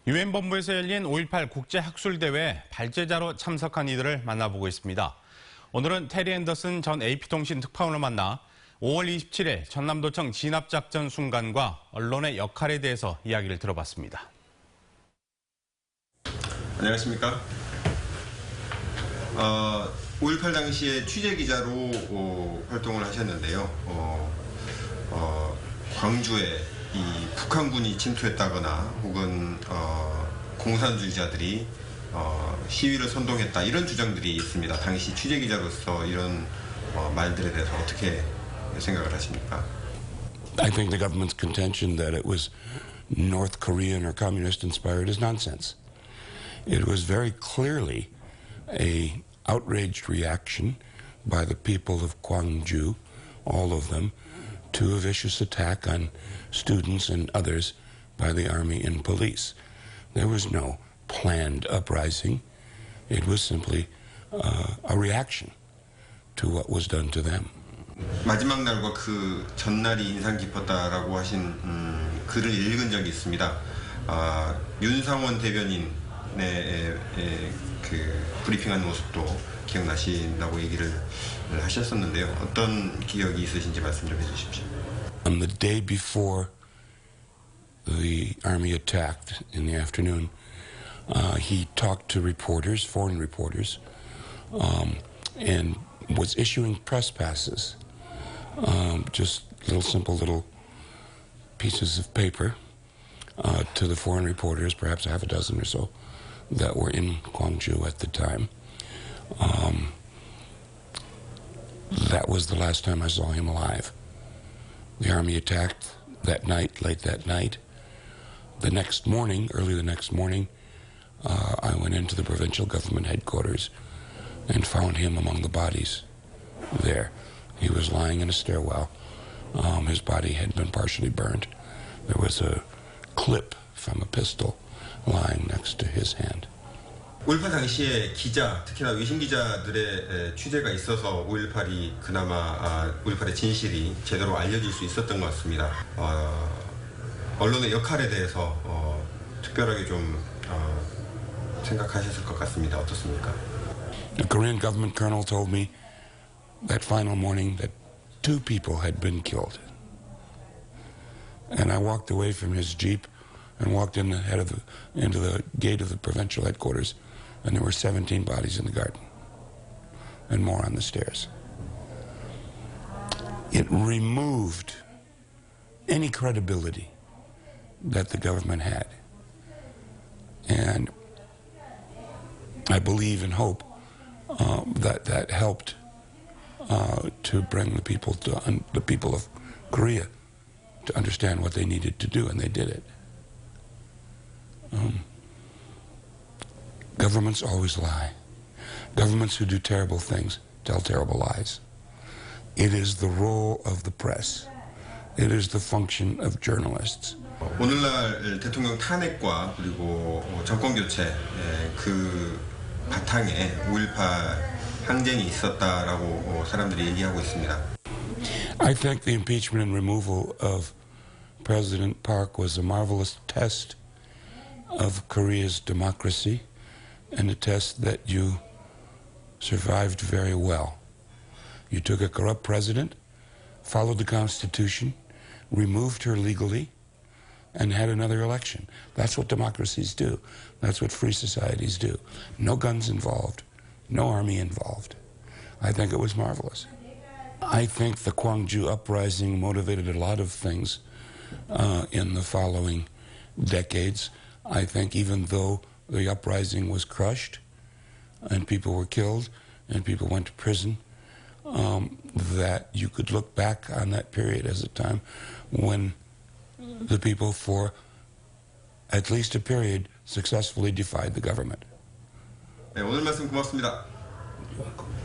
UN본부에서 열린 5.18 국제학술대회에 발제자로 참석한 이들을 만나보고 있습니다. 오늘은 테리 앤더슨 전 AP통신 특파원을 만나 5월 27일 전남도청 진압작전 순간과 언론의 역할에 대해서 이야기를 들어봤습니다. 안녕하십니까. 5.18 당시에 취재기자로 활동을 하셨는데요. 광주에 이 북한군이 침투했다거나 혹은 공산주의자들이 시위를 선동했다 이런 주장들이 있습니다. 당시 취재기자로서 이런 말들에 대해서 어떻게 생각을 하십니까? I think the government's contention that it was North Korean or communist inspired is nonsense. It was very clearly a outraged reaction by the people of Gwangju, all of them, to a vicious attack on students and others by the army and police. There was no planned uprising. It was simply a reaction to what was done to them. 마지막 날과 그 전날이 인상 깊었다라고 하신 글을 읽은 적이 있습니다. 윤상원 대변인의 그 브리핑한 모습도 기억나신다고 얘기를 하셨었는데요. 어떤 기억이 있으신지 말씀 좀 해주십시오. On the day before the army attacked in the afternoon, he talked to reporters, foreign reporters, and was issuing press passes, just simple pieces of paper to the foreign reporters, perhaps a half a dozen or so, that were in Gwangju at the time. That was the last time I saw him alive. The army attacked that night, late that night. The next morning, early the next morning, I went into the provincial government headquarters and found him among the bodies there. He was lying in a stairwell. His body had been partially burned. There was a clip from a pistol lying next to his hand. 5.18 당시에 기자, 특히나 외신 기자들의 취재가 있어서 5.18이 그나마 5.18의 진실이 제대로 알려질 수 있었던 것 같습니다. 언론의 역할에 대해서 특별하게 좀 생각하셨을 것 같습니다. 어떻습니까? The Korean government colonel told me that final morning that 2 people had been killed. And I walked away from his jeep and walked into the gate of the provincial headquarters, and there were 17 bodies in the garden and more on the stairs. It removed any credibility that the government had. And I believe and hope that helped to bring the people of Korea to understand what they needed to do, and they did it. Governments always lie. Governments who do terrible things tell terrible lies. It is the role of the press. It is the function of journalists. 오늘날 대통령 탄핵과 그리고 정권 교체 그 바탕에 5.18 항쟁이 있었다라고 사람들이 얘기하고 있습니다. I think the impeachment and removal of President Park was a marvelous test of Korea's democracy and a test that you survived very well. You took a corrupt president, followed the Constitution, removed her legally, and had another election. That's what democracies do. That's what free societies do. No guns involved, no army involved. I think it was marvelous. I think the Gwangju uprising motivated a lot of things in the following decades. I think even though the uprising was crushed and people were killed and people went to prison, that you could look back on that period as a time when the people, for at least a period, successfully defied the government. 네, 오늘 말씀 고맙습니다. You're welcome.